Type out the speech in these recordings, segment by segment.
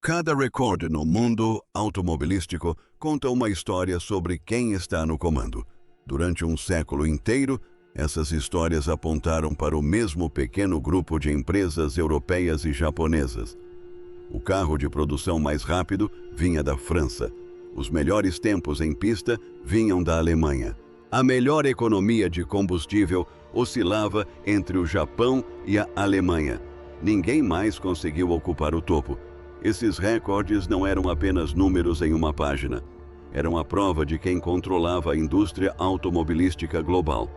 Cada recorde no mundo automobilístico conta uma história sobre quem está no comando. Durante um século inteiro, essas histórias apontaram para o mesmo pequeno grupo de empresas europeias e japonesas. O carro de produção mais rápido vinha da França. Os melhores tempos em pista vinham da Alemanha. A melhor economia de combustível oscilava entre o Japão e a Alemanha. Ninguém mais conseguiu ocupar o topo. Esses recordes não eram apenas números em uma página. Eram a prova de quem controlava a indústria automobilística global.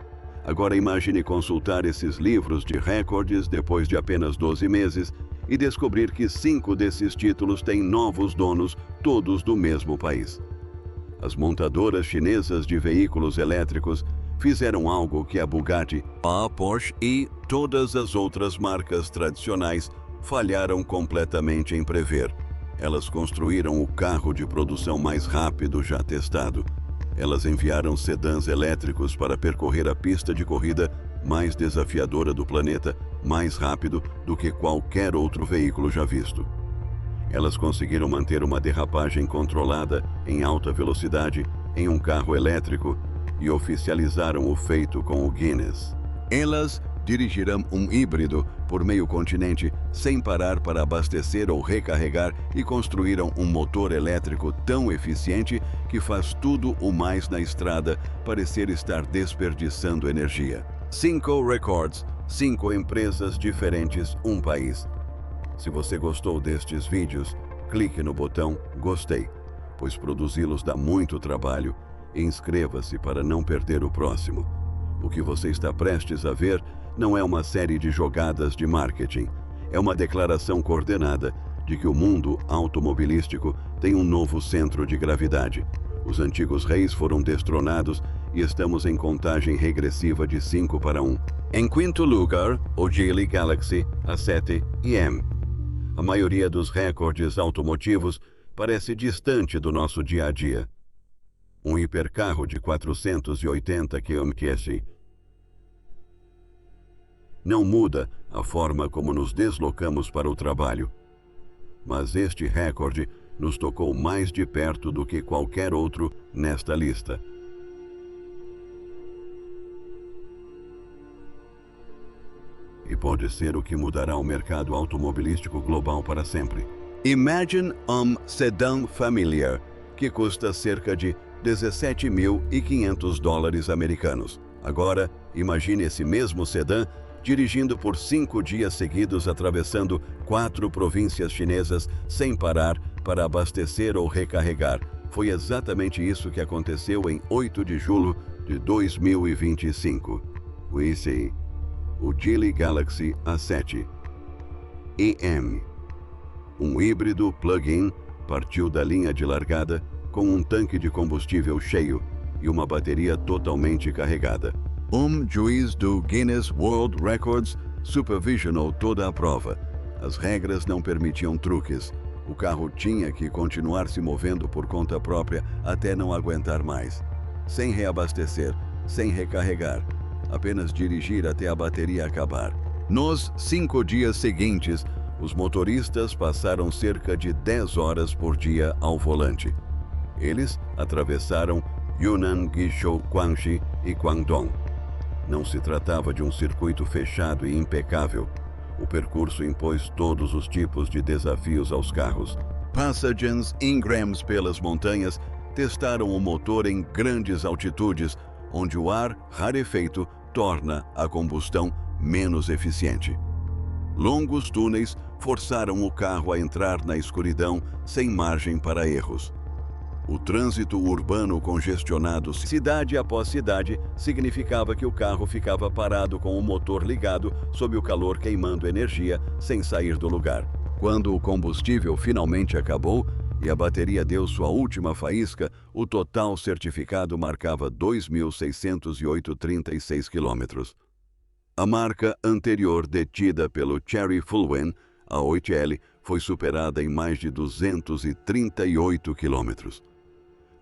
Agora imagine consultar esses livros de recordes depois de apenas 12 meses e descobrir que 5 desses títulos têm novos donos, todos do mesmo país. As montadoras chinesas de veículos elétricos fizeram algo que a Bugatti, a Porsche e todas as outras marcas tradicionais falharam completamente em prever. Elas construíram o carro de produção mais rápido já testado. Elas enviaram sedãs elétricos para percorrer a pista de corrida mais desafiadora do planeta, mais rápido do que qualquer outro veículo já visto. Elas conseguiram manter uma derrapagem controlada em alta velocidade em um carro elétrico e oficializaram o feito com o Guinness. Elas dirigirão um híbrido por meio continente sem parar para abastecer ou recarregar e construíram um motor elétrico tão eficiente que faz tudo o mais na estrada parecer estar desperdiçando energia. 5 records, 5 empresas diferentes, um país. Se você gostou destes vídeos, clique no botão gostei, pois produzi-los dá muito trabalho, e inscreva-se para não perder o próximo. O que você está prestes a ver não é uma série de jogadas de marketing, é uma declaração coordenada de que o mundo automobilístico tem um novo centro de gravidade. Os antigos reis foram destronados e estamos em contagem regressiva de 5 para 1. Em quinto lugar, o Geely Galaxy A7 IM. A maioria dos recordes automotivos parece distante do nosso dia a dia. Um hipercarro de 480 km/h. Não muda a forma como nos deslocamos para o trabalho. Mas este recorde nos tocou mais de perto do que qualquer outro nesta lista. E pode ser o que mudará o mercado automobilístico global para sempre. Imagine um sedã familiar, que custa cerca de $17.500 americanos. Agora, imagine esse mesmo sedã dirigindo por 5 dias seguidos atravessando 4 províncias chinesas sem parar para abastecer ou recarregar. Foi exatamente isso que aconteceu em 8 de julho de 2025. O Geely Galaxy A7 EM, um híbrido plug-in, partiu da linha de largada com um tanque de combustível cheio e uma bateria totalmente carregada. Um juiz do Guinness World Records supervisionou toda a prova. As regras não permitiam truques. O carro tinha que continuar se movendo por conta própria até não aguentar mais. Sem reabastecer, sem recarregar. Apenas dirigir até a bateria acabar. Nos 5 dias seguintes, os motoristas passaram cerca de 10 horas por dia ao volante. Eles atravessaram Yunnan, Guizhou, Guangxi e Guangdong. Não se tratava de um circuito fechado e impecável. O percurso impôs todos os tipos de desafios aos carros. Passagers íngremes pelas montanhas testaram o motor em grandes altitudes, onde o ar rarefeito torna a combustão menos eficiente. Longos túneis forçaram o carro a entrar na escuridão sem margem para erros. O trânsito urbano congestionado, cidade após cidade, significava que o carro ficava parado com o motor ligado sob o calor queimando energia sem sair do lugar. Quando o combustível finalmente acabou e a bateria deu sua última faísca, o total certificado marcava 2.636 quilômetros. A marca anterior detida pelo Chery Fulwen, a 8L, foi superada em mais de 238 quilômetros.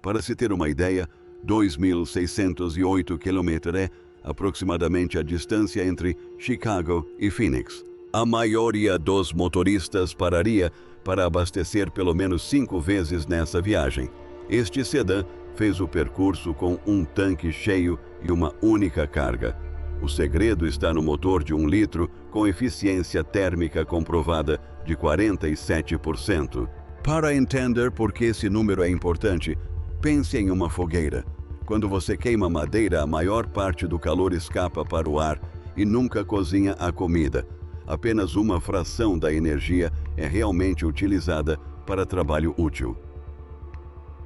Para se ter uma ideia, 2.608 km é aproximadamente a distância entre Chicago e Phoenix. A maioria dos motoristas pararia para abastecer pelo menos 5 vezes nessa viagem. Este sedã fez o percurso com um tanque cheio e uma única carga. O segredo está no motor de 1 litro com eficiência térmica comprovada de 47%. Para entender por que esse número é importante, pense em uma fogueira. Quando você queima madeira, a maior parte do calor escapa para o ar e nunca cozinha a comida. Apenas uma fração da energia é realmente utilizada para trabalho útil.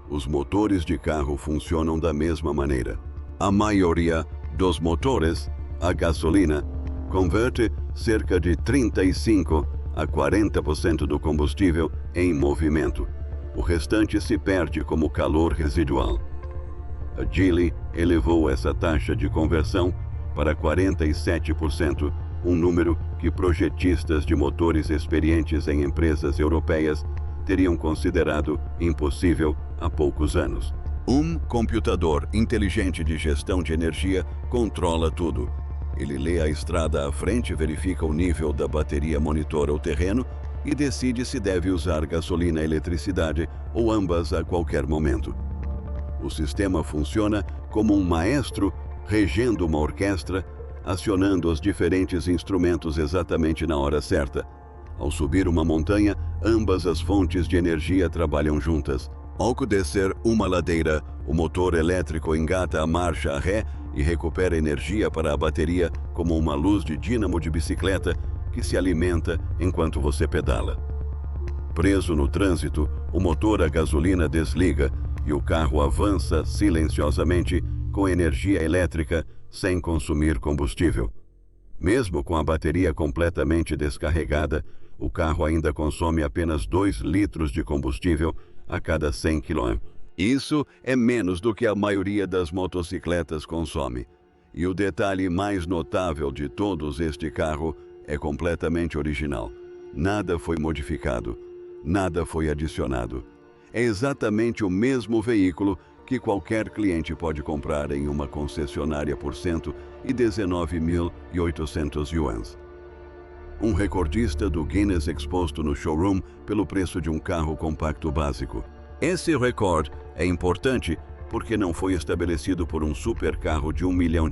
Os motores de carro funcionam da mesma maneira. A maioria dos motores a gasolina converte cerca de 35 a 40% do combustível em movimento. O restante se perde como calor residual. A Geely elevou essa taxa de conversão para 47%, um número que projetistas de motores experientes em empresas europeias teriam considerado impossível há poucos anos. Um computador inteligente de gestão de energia controla tudo. Ele lê a estrada à frente, verifica o nível da bateria, monitora o terreno e decide se deve usar gasolina, eletricidade ou ambas a qualquer momento. O sistema funciona como um maestro regendo uma orquestra, acionando os diferentes instrumentos exatamente na hora certa. Ao subir uma montanha, ambas as fontes de energia trabalham juntas. Ao descer uma ladeira, o motor elétrico engata a marcha a ré e recupera energia para a bateria como uma luz de dínamo de bicicleta que se alimenta enquanto você pedala. Preso no trânsito, o motor a gasolina desliga e o carro avança silenciosamente com energia elétrica sem consumir combustível. Mesmo com a bateria completamente descarregada, o carro ainda consome apenas 2 litros de combustível a cada 100 km. Isso é menos do que a maioria das motocicletas consome. E o detalhe mais notável de todos, este carro é completamente original. Nada foi modificado, nada foi adicionado. É exatamente o mesmo veículo que qualquer cliente pode comprar em uma concessionária por $119.800. Um recordista do Guinness exposto no showroom pelo preço de um carro compacto básico. Esse recorde é importante porque não foi estabelecido por um supercarro de $1 milhão.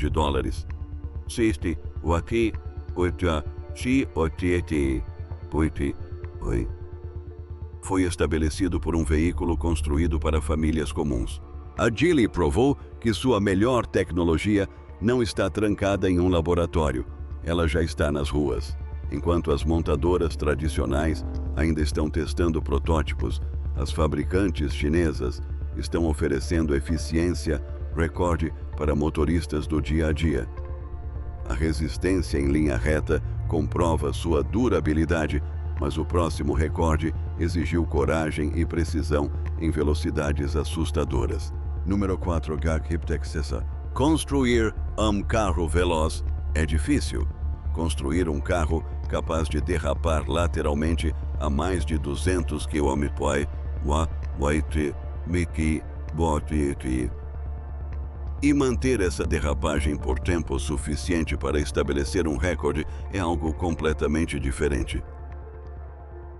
Foi estabelecido por um veículo construído para famílias comuns. A Geely provou que sua melhor tecnologia não está trancada em um laboratório, ela já está nas ruas. Enquanto as montadoras tradicionais ainda estão testando protótipos, as fabricantes chinesas estão oferecendo eficiência recorde para motoristas do dia a dia. A resistência em linha reta comprova sua durabilidade, mas o próximo recorde exigiu coragem e precisão em velocidades assustadoras. Número 4. Construir um carro veloz é difícil. Construir um carro capaz de derrapar lateralmente a mais de 200 km/h e manter essa derrapagem por tempo suficiente para estabelecer um recorde é algo completamente diferente.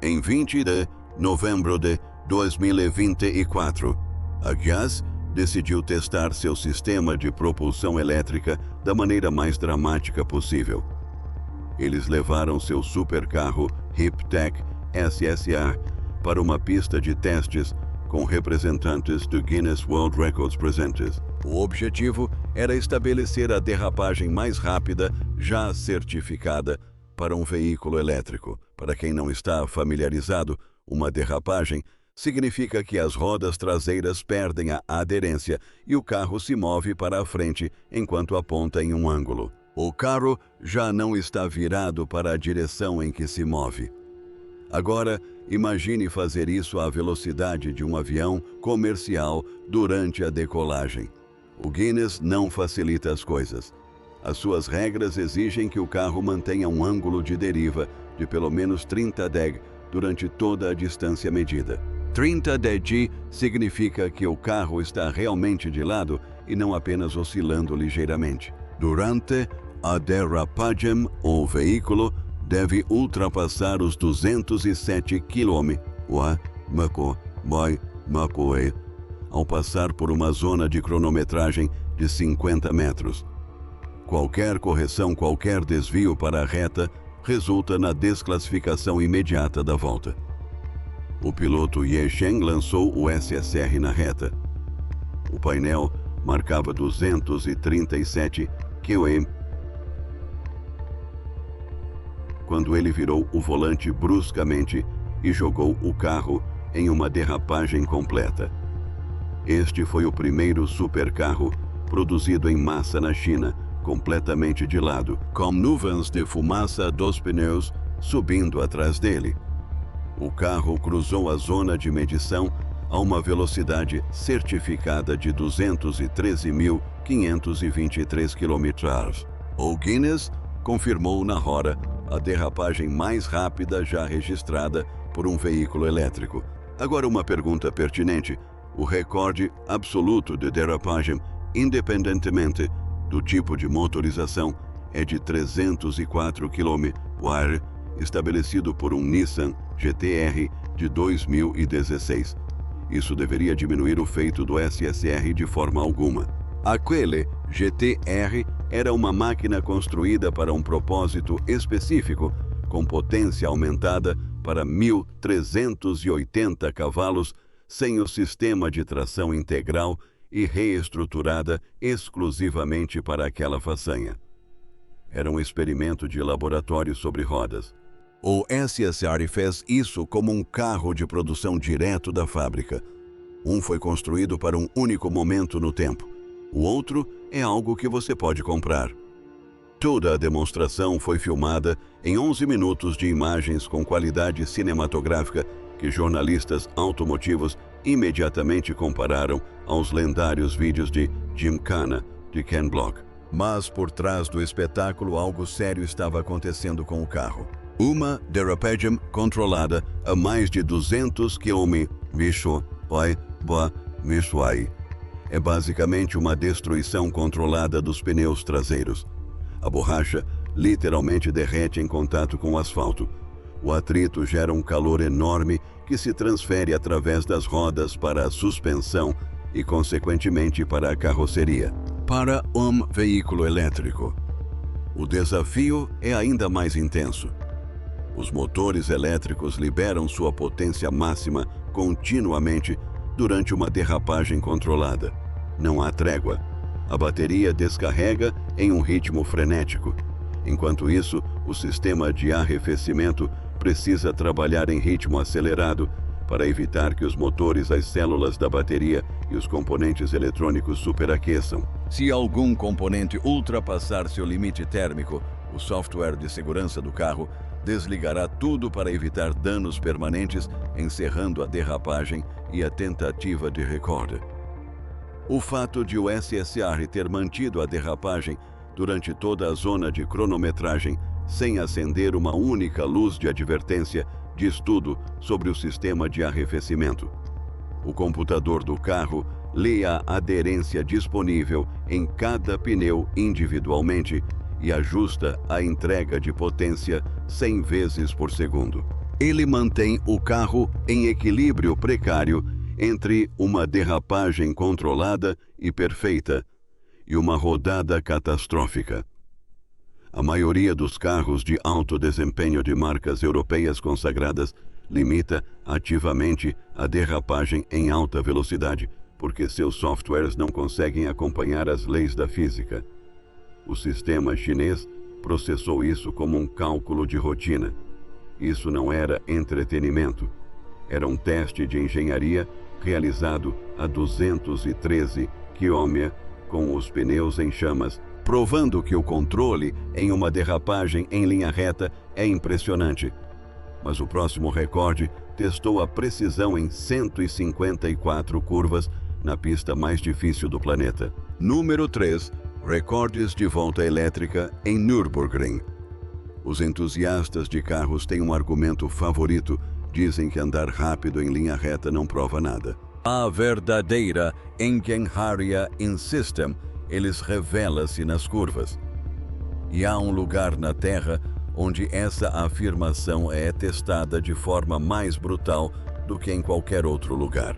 Em 20 de novembro de 2024, a Haas decidiu testar seu sistema de propulsão elétrica da maneira mais dramática possível. Eles levaram seu supercarro HipTech SSR para uma pista de testes com representantes do Guinness World Records presentes. O objetivo era estabelecer a derrapagem mais rápida já certificada para um veículo elétrico. Para quem não está familiarizado, uma derrapagem significa que as rodas traseiras perdem a aderência e o carro se move para a frente enquanto aponta em um ângulo. O carro já não está virado para a direção em que se move. Agora, imagine fazer isso à velocidade de um avião comercial durante a decolagem. O Guinness não facilita as coisas. As suas regras exigem que o carro mantenha um ângulo de deriva de pelo menos 30 deg durante toda a distância medida. 30 deg significa que o carro está realmente de lado e não apenas oscilando ligeiramente. Durante a derrapagem, o veículo deve ultrapassar os 207 km Wa, Mako, Boy, Makoe, ao passar por uma zona de cronometragem de 50 metros. Qualquer correção, qualquer desvio para a reta resulta na desclassificação imediata da volta. O piloto Ye Sheng lançou o SSR na reta. O painel marcava 237 km quando ele virou o volante bruscamente e jogou o carro em uma derrapagem completa. Este foi o primeiro supercarro produzido em massa na China, completamente de lado, com nuvens de fumaça dos pneus subindo atrás dele. O carro cruzou a zona de medição a uma velocidade certificada de 213.523 km/h. O Guinness confirmou na hora a derrapagem mais rápida já registrada por um veículo elétrico. Agora uma pergunta pertinente. O recorde absoluto de derrapagem, independentemente do tipo de motorização, é de 304 km/h, estabelecido por um Nissan GT-R de 2016. Isso deveria diminuir o feito do SSR de forma alguma. Aquele GT-R era uma máquina construída para um propósito específico, com potência aumentada para 1.380 cavalos, sem o sistema de tração integral e reestruturada exclusivamente para aquela façanha. Era um experimento de laboratório sobre rodas. O SSR fez isso como um carro de produção direto da fábrica. Um foi construído para um único momento no tempo. O outro é algo que você pode comprar. Toda a demonstração foi filmada em 11 minutos de imagens com qualidade cinematográfica que jornalistas automotivos imediatamente compararam aos lendários vídeos de Gymkhana, de Ken Block. Mas por trás do espetáculo algo sério estava acontecendo com o carro. Uma derrapagem controlada a mais de 200 km é basicamente uma destruição controlada dos pneus traseiros. A borracha literalmente derrete em contato com o asfalto. O atrito gera um calor enorme que se transfere através das rodas para a suspensão e, consequentemente, para a carroceria. Para um veículo elétrico, o desafio é ainda mais intenso. Os motores elétricos liberam sua potência máxima continuamente durante uma derrapagem controlada. Não há trégua. A bateria descarrega em um ritmo frenético. Enquanto isso, o sistema de arrefecimento precisa trabalhar em ritmo acelerado para evitar que os motores, as células da bateria e os componentes eletrônicos superaqueçam. Se algum componente ultrapassar seu limite térmico, o software de segurança do carro desligará tudo para evitar danos permanentes, encerrando a derrapagem e a tentativa de recorde. O fato de o SSR ter mantido a derrapagem durante toda a zona de cronometragem sem acender uma única luz de advertência diz tudo sobre o sistema de arrefecimento. O computador do carro lê a aderência disponível em cada pneu individualmente e ajusta a entrega de potência 100 vezes por segundo. Ele mantém o carro em equilíbrio precário entre uma derrapagem controlada e perfeita e uma rodada catastrófica. A maioria dos carros de alto desempenho de marcas europeias consagradas limita ativamente a derrapagem em alta velocidade, porque seus softwares não conseguem acompanhar as leis da física. O sistema chinês processou isso como um cálculo de rotina. Isso não era entretenimento. Era um teste de engenharia realizado a 213 km com os pneus em chamas, provando que o controle em uma derrapagem em linha reta é impressionante. Mas o próximo recorde testou a precisão em 154 curvas na pista mais difícil do planeta. Número 3. Recordes de volta elétrica em Nürburgring. Os entusiastas de carros têm um argumento favorito. Dizem que andar rápido em linha reta não prova nada. A verdadeira engenharia in system, eles revela-se nas curvas. E há um lugar na Terra onde essa afirmação é testada de forma mais brutal do que em qualquer outro lugar.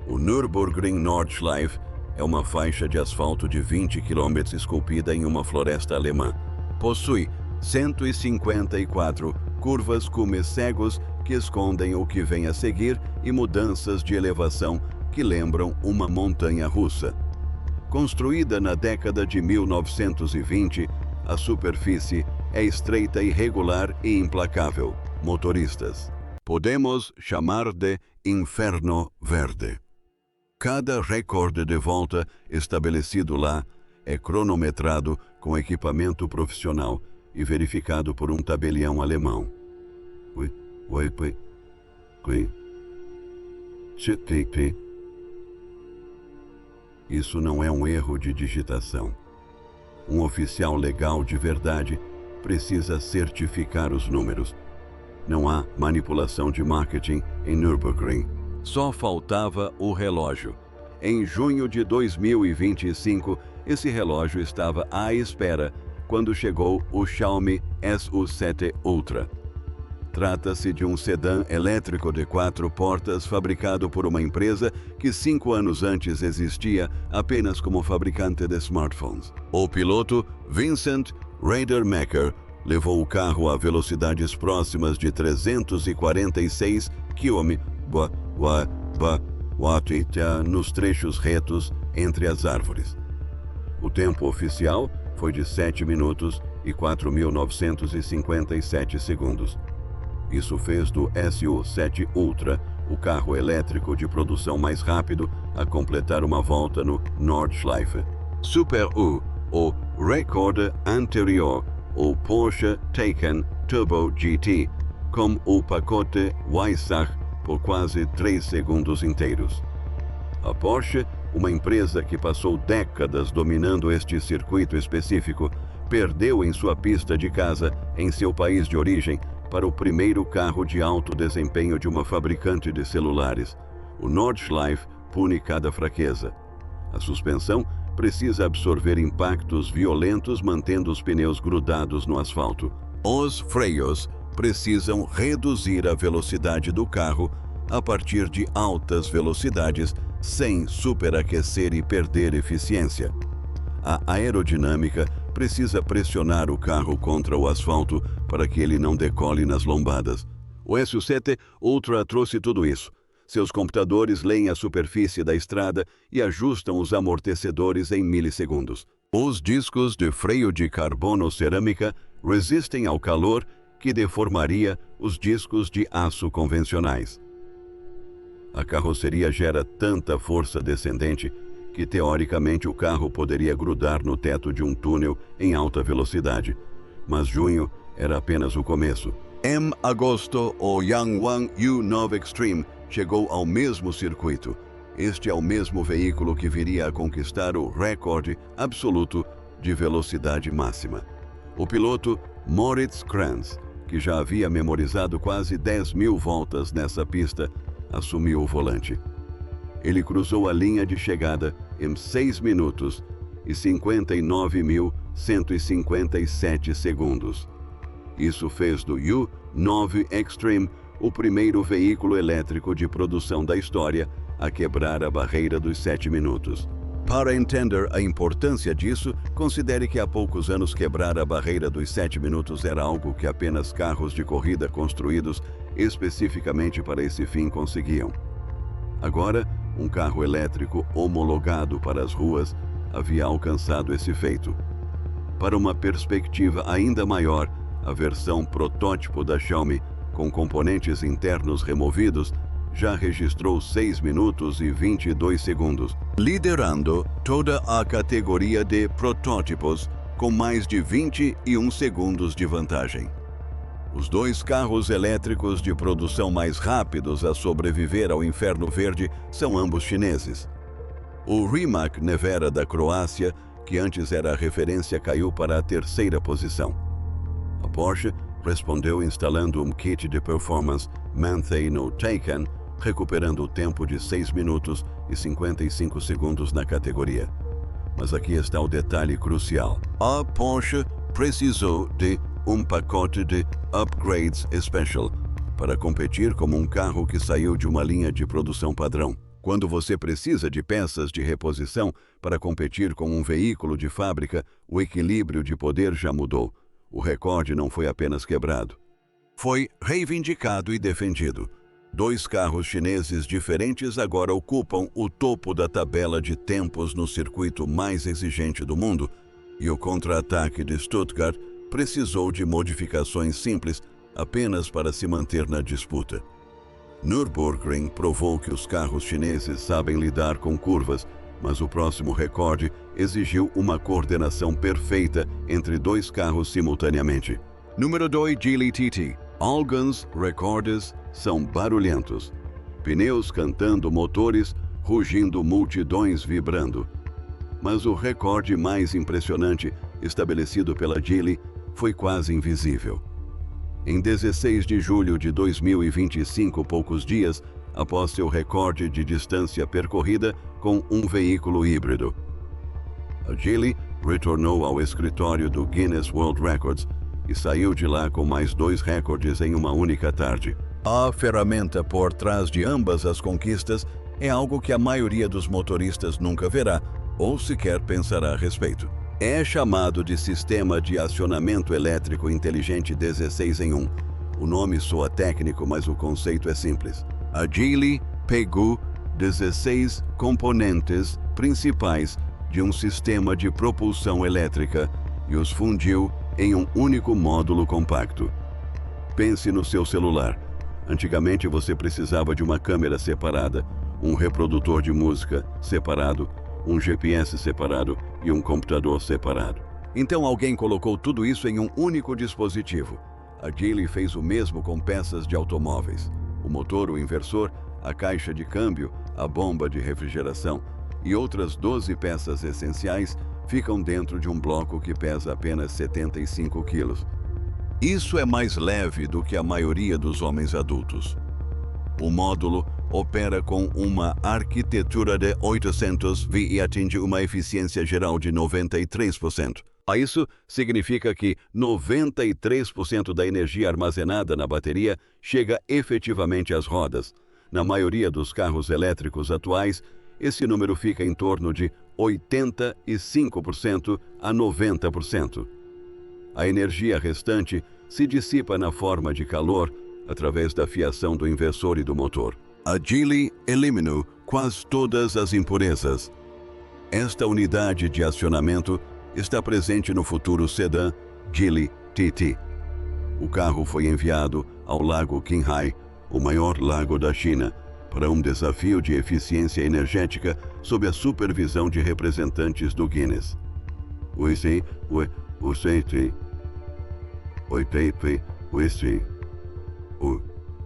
O Nürburgring Nordschleife é uma faixa de asfalto de 20 km esculpida em uma floresta alemã. Possui 154 curvas cumes cegos que escondem o que vem a seguir e mudanças de elevação que lembram uma montanha russa. Construída na década de 1920, a superfície é estreita, irregular e implacável. Motoristas, podemos chamar de Inferno Verde. Cada recorde de volta estabelecido lá é cronometrado com equipamento profissional e verificado por um tabelião alemão. Isso não é um erro de digitação. Um oficial legal de verdade precisa certificar os números. Não há manipulação de marketing em Nürburgring. Só faltava o relógio. Em junho de 2025, esse relógio estava à espera quando chegou o Xiaomi SU7 Ultra. Trata-se de um sedã elétrico de 4 portas fabricado por uma empresa que 5 anos antes existia apenas como fabricante de smartphones. O piloto, Vincent Radermacher, levou o carro a velocidades próximas de 346 km nos trechos retos entre as árvores. O tempo oficial foi de 7 minutos e 4.957 segundos. Isso fez do SU7 Ultra o carro elétrico de produção mais rápido a completar uma volta no Nordschleife. Super U, o recorde anterior, o Porsche Taycan Turbo GT, com o pacote Weissach por quase 3 segundos inteiros. A Porsche, uma empresa que passou décadas dominando este circuito específico, perdeu em sua pista de casa, em seu país de origem, para o primeiro carro de alto desempenho de uma fabricante de celulares. O Nordschleife pune cada fraqueza. A suspensão precisa absorver impactos violentos mantendo os pneus grudados no asfalto. Os freios precisam reduzir a velocidade do carro a partir de altas velocidades sem superaquecer e perder eficiência. A aerodinâmica precisa pressionar o carro contra o asfalto para que ele não decole nas lombadas. O SU7 Ultra trouxe tudo isso. Seus computadores leem a superfície da estrada e ajustam os amortecedores em milissegundos. Os discos de freio de carbono cerâmica resistem ao calor que deformaria os discos de aço convencionais. A carroceria gera tanta força descendente que, teoricamente, o carro poderia grudar no teto de um túnel em alta velocidade. Mas junho era apenas o começo. Em agosto, o Yangwang U9 Extreme chegou ao mesmo circuito. Este é o mesmo veículo que viria a conquistar o recorde absoluto de velocidade máxima. O piloto Moritz Kranz, que já havia memorizado quase 10.000 voltas nessa pista, assumiu o volante. Ele cruzou a linha de chegada em 6 minutos e 59.157 segundos. Isso fez do U9 Extreme o primeiro veículo elétrico de produção da história a quebrar a barreira dos 7 minutos. Para entender a importância disso, considere que há poucos anos quebrar a barreira dos 7 minutos era algo que apenas carros de corrida construídos especificamente para esse fim conseguiam. Agora, um carro elétrico homologado para as ruas havia alcançado esse feito. Para uma perspectiva ainda maior, a versão protótipo da Xiaomi, com componentes internos removidos, já registrou 6 minutos e 22 segundos, liderando toda a categoria de protótipos com mais de 21 segundos de vantagem. Os 2 carros elétricos de produção mais rápidos a sobreviver ao Inferno Verde são ambos chineses. O Rimac Nevera da Croácia, que antes era a referência, caiu para a 3ª posição. A Porsche respondeu instalando um kit de performance Manthey no Taycan, recuperando o tempo de 6 minutos e 55 segundos na categoria. Mas aqui está o detalhe crucial. A Porsche precisou de um pacote de upgrades special para competir como um carro que saiu de uma linha de produção padrão. Quando você precisa de peças de reposição para competir com um veículo de fábrica, o equilíbrio de poder já mudou. O recorde não foi apenas quebrado. Foi reivindicado e defendido. 2 carros chineses diferentes agora ocupam o topo da tabela de tempos no circuito mais exigente do mundo, e o contra-ataque de Stuttgart precisou de modificações simples apenas para se manter na disputa. Nürburgring provou que os carros chineses sabem lidar com curvas, mas o próximo recorde exigiu uma coordenação perfeita entre 2 carros simultaneamente. Número 2, Geely TT. Alguns recordes são barulhentos. Pneus cantando, motores rugindo, multidões vibrando. Mas o recorde mais impressionante, estabelecido pela Geely, foi quase invisível. Em 16 de julho de 2025, poucos dias após seu recorde de distância percorrida com um veículo híbrido, a Geely retornou ao escritório do Guinness World Records e saiu de lá com mais 2 recordes em uma única tarde. A ferramenta por trás de ambas as conquistas é algo que a maioria dos motoristas nunca verá ou sequer pensará a respeito. É chamado de Sistema de Acionamento Elétrico Inteligente 16 em 1. O nome soa técnico, mas o conceito é simples. A Geely pegou 16 componentes principais de um sistema de propulsão elétrica e os fundiu em um único módulo compacto. Pense no seu celular. Antigamente você precisava de uma câmera separada, um reprodutor de música separado, um GPS separado e um computador separado. Então alguém colocou tudo isso em um único dispositivo. A Geely fez o mesmo com peças de automóveis. O motor, o inversor, a caixa de câmbio, a bomba de refrigeração e outras 12 peças essenciais ficam dentro de um bloco que pesa apenas 75 quilos. Isso é mais leve do que a maioria dos homens adultos. O módulo opera com uma arquitetura de 800 V e atinge uma eficiência geral de 93%. Isso significa que 93% da energia armazenada na bateria chega efetivamente às rodas. Na maioria dos carros elétricos atuais, esse número fica em torno de 85% a 90%. A energia restante se dissipa na forma de calor através da fiação do inversor e do motor. A Geely eliminou quase todas as impurezas. Esta unidade de acionamento está presente no futuro sedã Geely TT. O carro foi enviado ao Lago Qinghai, o maior lago da China, para um desafio de eficiência energética sob a supervisão de representantes do Guinness.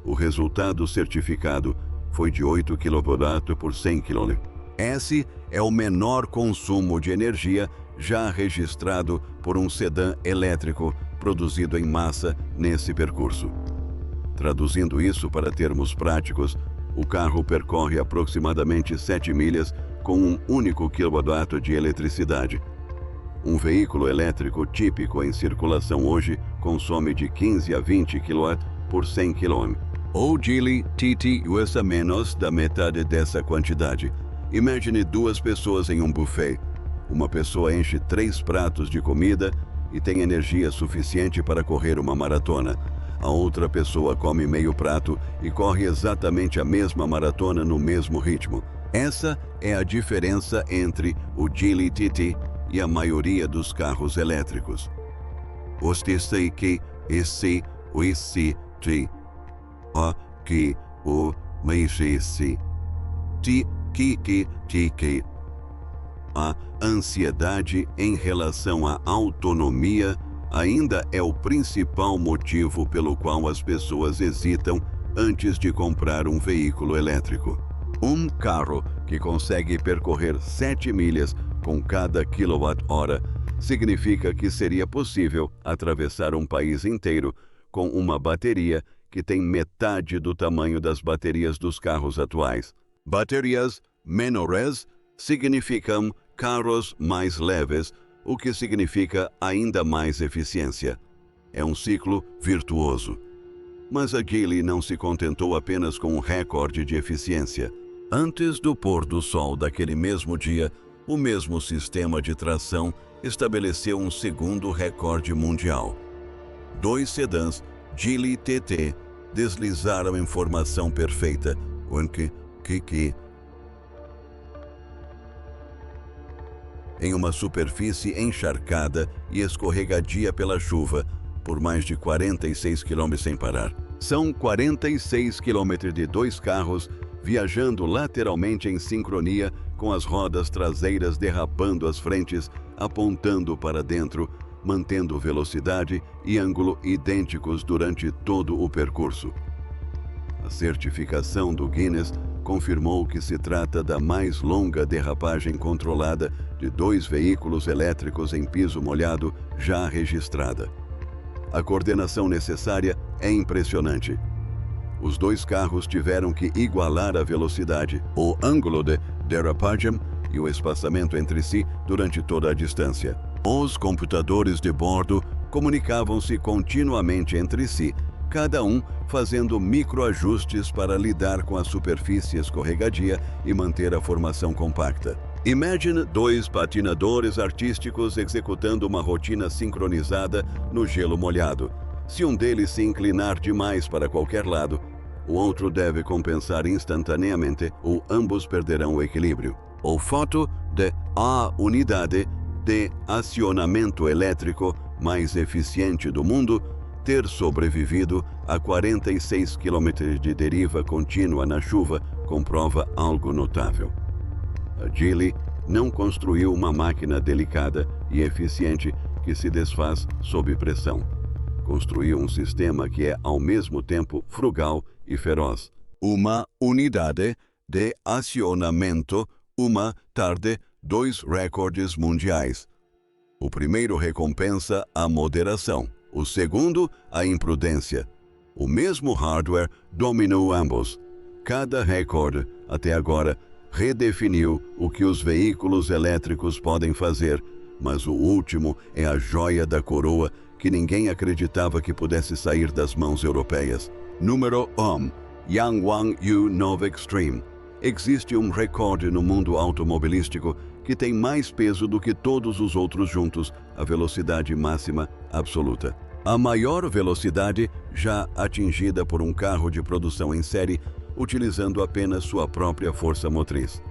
O resultado certificado foi de 8 kW por 100 km. Esse é o menor consumo de energia já registrado por um sedã elétrico produzido em massa nesse percurso. Traduzindo isso para termos práticos, o carro percorre aproximadamente 7 milhas com um único quilowatt de eletricidade. Um veículo elétrico típico em circulação hoje consome de 15 a 20 kW por 100 km. O Geely TT usa menos da metade dessa quantidade. Imagine 2 pessoas em um buffet. Uma pessoa enche 3 pratos de comida e tem energia suficiente para correr uma maratona. A outra pessoa come meio prato e corre exatamente a mesma maratona no mesmo ritmo. Essa é a diferença entre o Geely TT e a maioria dos carros elétricos. A ansiedade em relação à autonomia ainda é o principal motivo pelo qual as pessoas hesitam antes de comprar um veículo elétrico. Um carro que consegue percorrer 7 milhas com cada quilowatt-hora significa que seria possível atravessar um país inteiro com uma bateria que tem metade do tamanho das baterias dos carros atuais. Baterias menores significam carros mais leves, o que significa ainda mais eficiência. É um ciclo virtuoso. Mas a Geely não se contentou apenas com um recorde de eficiência. Antes do pôr do sol daquele mesmo dia, o mesmo sistema de tração estabeleceu um segundo recorde mundial. 2 sedãs Geely TT deslizaram em formação perfeita, em uma superfície encharcada e escorregadia pela chuva, por mais de 46 km sem parar. São 46 km de 2 carros viajando lateralmente em sincronia, com as rodas traseiras derrapando as frentes, apontando para dentro, mantendo velocidade e ângulo idênticos durante todo o percurso. A certificação do Guinness confirmou que se trata da mais longa derrapagem controlada de 2 veículos elétricos em piso molhado já registrada. A coordenação necessária é impressionante. Os 2 carros tiveram que igualar a velocidade, o ângulo de derrapagem e o espaçamento entre si durante toda a distância. Os computadores de bordo comunicavam-se continuamente entre si, cada um fazendo microajustes para lidar com a superfície escorregadia e manter a formação compacta. Imagine 2 patinadores artísticos executando uma rotina sincronizada no gelo molhado. Se um deles se inclinar demais para qualquer lado, o outro deve compensar instantaneamente ou ambos perderão o equilíbrio. O fato de a unidade de acionamento elétrico mais eficiente do mundo ter sobrevivido a 46 km de deriva contínua na chuva comprova algo notável. A Geely não construiu uma máquina delicada e eficiente que se desfaz sob pressão. Construiu um sistema que é ao mesmo tempo frugal e feroz. Uma unidade de acionamento, uma tarde, 2 recordes mundiais. O primeiro recompensa a moderação, o segundo a imprudência. O mesmo hardware dominou ambos. Cada recorde, até agora, redefiniu o que os veículos elétricos podem fazer, mas o último é a joia da coroa que ninguém acreditava que pudesse sair das mãos europeias. Número 1. Yangwang U9 Extreme. Existe um recorde no mundo automobilístico que tem mais peso do que todos os outros juntos, a velocidade máxima absoluta. A maior velocidade já atingida por um carro de produção em série, utilizando apenas sua própria força motriz.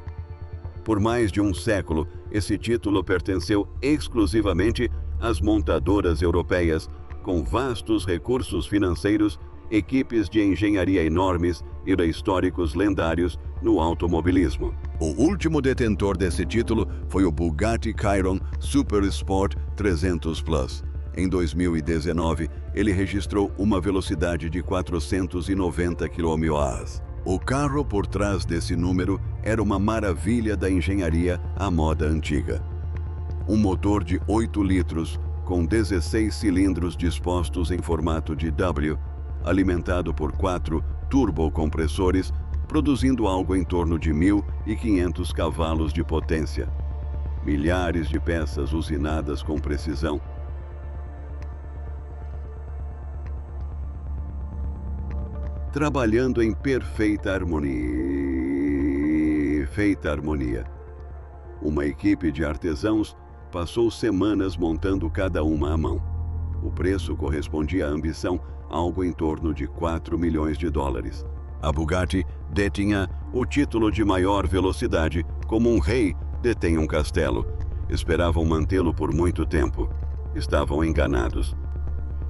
Por mais de um século, esse título pertenceu exclusivamente às montadoras europeias, com vastos recursos financeiros, equipes de engenharia enormes e históricos lendários no automobilismo. O último detentor desse título foi o Bugatti Chiron Super Sport 300 Plus. Em 2019, ele registrou uma velocidade de 490 km/h. O carro por trás desse número era uma maravilha da engenharia à moda antiga. Um motor de 8 litros, com 16 cilindros dispostos em formato de W, alimentado por 4 turbocompressores, produzindo algo em torno de 1.500 cavalos de potência. Milhares de peças usinadas com precisão. Trabalhando em perfeita harmonia. Uma equipe de artesãos passou semanas montando cada uma à mão. O preço correspondia à ambição, algo em torno de 4 milhões de dólares. A Bugatti detinha o título de maior velocidade, como um rei detém um castelo. Esperavam mantê-lo por muito tempo. Estavam enganados.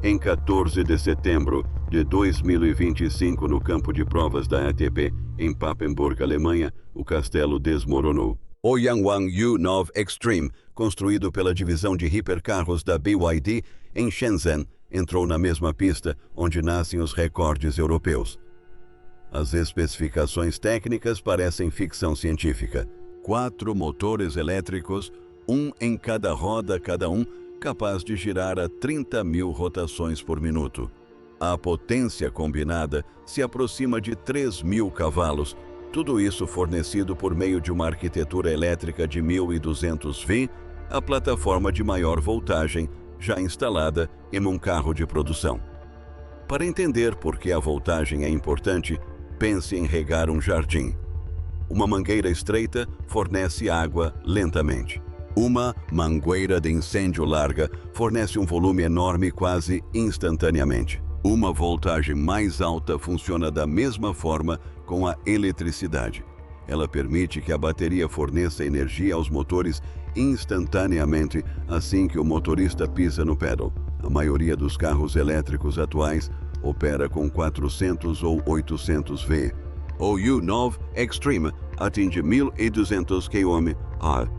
Em 14 de setembro de 2025, no campo de provas da ATP, em Papenburg, Alemanha, o castelo desmoronou. O Yangwang U9 Extreme, construído pela divisão de hipercarros da BYD em Shenzhen, entrou na mesma pista onde nascem os recordes europeus. As especificações técnicas parecem ficção científica. 4 motores elétricos, um em cada roda cada um, capaz de girar a 30.000 rotações por minuto. A potência combinada se aproxima de 3.000 cavalos, tudo isso fornecido por meio de uma arquitetura elétrica de 1.200 V, a plataforma de maior voltagem já instalada em um carro de produção. Para entender por que a voltagem é importante, pense em regar um jardim. Uma mangueira estreita fornece água lentamente. Uma mangueira de incêndio larga fornece um volume enorme quase instantaneamente. Uma voltagem mais alta funciona da mesma forma com a eletricidade. Ela permite que a bateria forneça energia aos motores instantaneamente assim que o motorista pisa no pedal. A maioria dos carros elétricos atuais opera com 400 ou 800 V. O U9 Extreme atinge 1.200 km/h.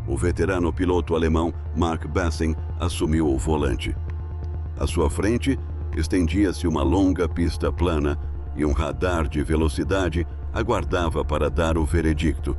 O veterano piloto alemão Mark Bassing assumiu o volante. À sua frente, estendia-se uma longa pista plana e um radar de velocidade aguardava para dar o veredicto.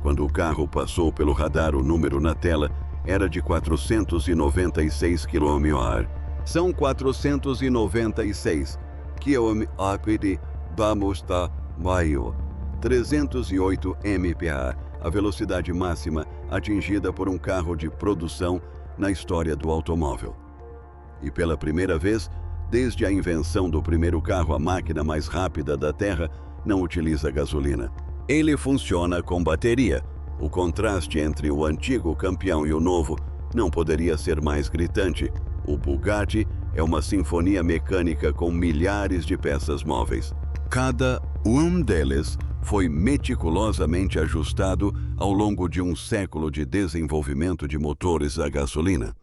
Quando o carro passou pelo radar, o número na tela era de 496 km/h. São 496 km/h. Vamos estar maior. 308 mph, a velocidade máxima atingida por um carro de produção na história do automóvel. E pela primeira vez, desde a invenção do primeiro carro, a máquina mais rápida da Terra não utiliza gasolina. Ele funciona com bateria. O contraste entre o antigo campeão e o novo não poderia ser mais gritante. O Bugatti é uma sinfonia mecânica com milhares de peças móveis. Cada um deles foi meticulosamente ajustado ao longo de um século de desenvolvimento de motores a gasolina.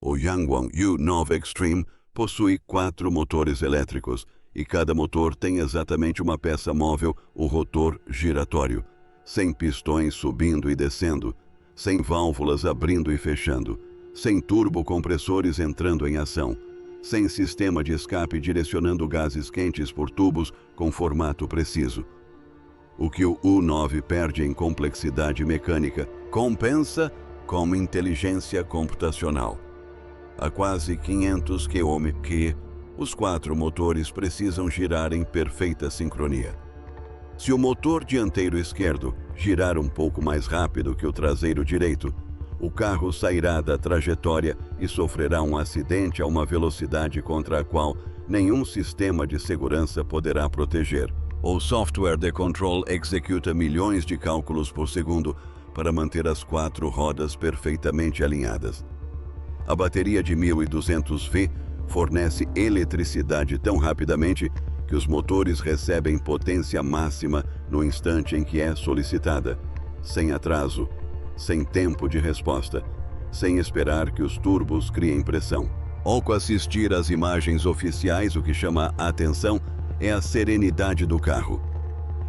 O Yangwang U9 Extreme possui 4 motores elétricos e cada motor tem exatamente uma peça móvel, o rotor giratório, sem pistões subindo e descendo, sem válvulas abrindo e fechando, sem turbocompressores entrando em ação, sem sistema de escape direcionando gases quentes por tubos com formato preciso. O que o U9 perde em complexidade mecânica, compensa com inteligência computacional. A quase 500 km/h, os 4 motores precisam girar em perfeita sincronia. Se o motor dianteiro esquerdo girar um pouco mais rápido que o traseiro direito, o carro sairá da trajetória e sofrerá um acidente a uma velocidade contra a qual nenhum sistema de segurança poderá proteger. O software de control executa milhões de cálculos por segundo para manter as 4 rodas perfeitamente alinhadas. A bateria de 1.200 V fornece eletricidade tão rapidamente que os motores recebem potência máxima no instante em que é solicitada, sem atraso, sem tempo de resposta, sem esperar que os turbos criem pressão. Ao assistir às imagens oficiais, o que chama a atenção é a serenidade do carro.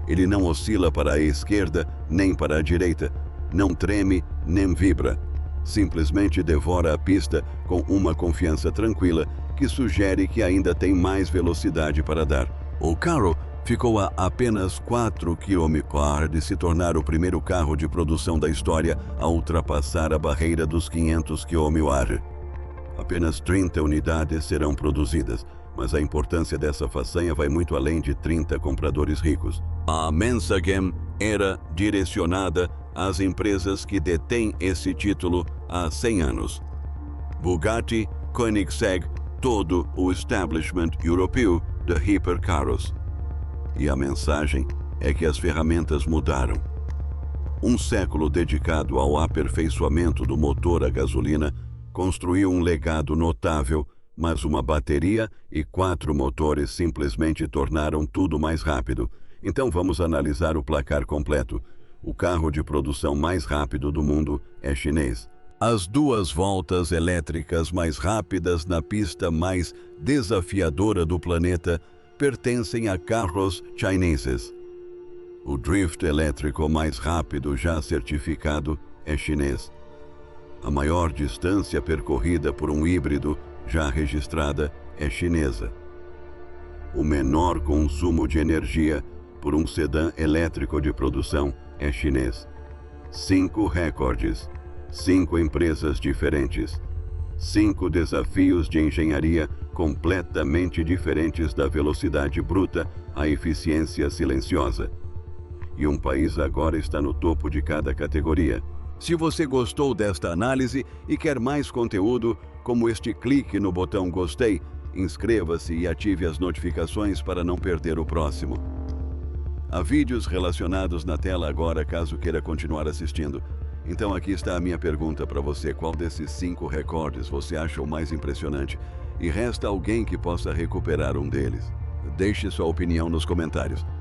Ele não oscila para a esquerda nem para a direita, não treme nem vibra. Simplesmente devora a pista com uma confiança tranquila que sugere que ainda tem mais velocidade para dar. O carro ficou a apenas 4 km/h de se tornar o primeiro carro de produção da história a ultrapassar a barreira dos 500 km/h. Apenas 30 unidades serão produzidas, mas a importância dessa façanha vai muito além de 30 compradores ricos. A mensagem era direcionada às empresas que detêm esse título há 100 anos. Bugatti, Koenigsegg, todo o establishment europeu de hipercarros. E a mensagem é que as ferramentas mudaram. Um século dedicado ao aperfeiçoamento do motor a gasolina construiu um legado notável, mas uma bateria e 4 motores simplesmente tornaram tudo mais rápido. Então vamos analisar o placar completo. O carro de produção mais rápido do mundo é chinês. As 2 voltas elétricas mais rápidas na pista mais desafiadora do planeta pertencem a carros chineses. O drift elétrico mais rápido já certificado é chinês. A maior distância percorrida por um híbrido já registrada é chinesa. O menor consumo de energia por um sedã elétrico de produção é chinês. 5 recordes, 5 empresas diferentes, 5 desafios de engenharia completamente diferentes da velocidade bruta à eficiência silenciosa. E um país agora está no topo de cada categoria. Se você gostou desta análise e quer mais conteúdo como este, clique no botão gostei Inscreva-se e ative as notificações para não perder o próximo. Há vídeos relacionados na tela agora caso queira continuar assistindo. Então aqui está a minha pergunta para você: qual desses 5 recordes você acha o mais impressionante? E resta alguém que possa recuperar um deles? Deixe sua opinião nos comentários.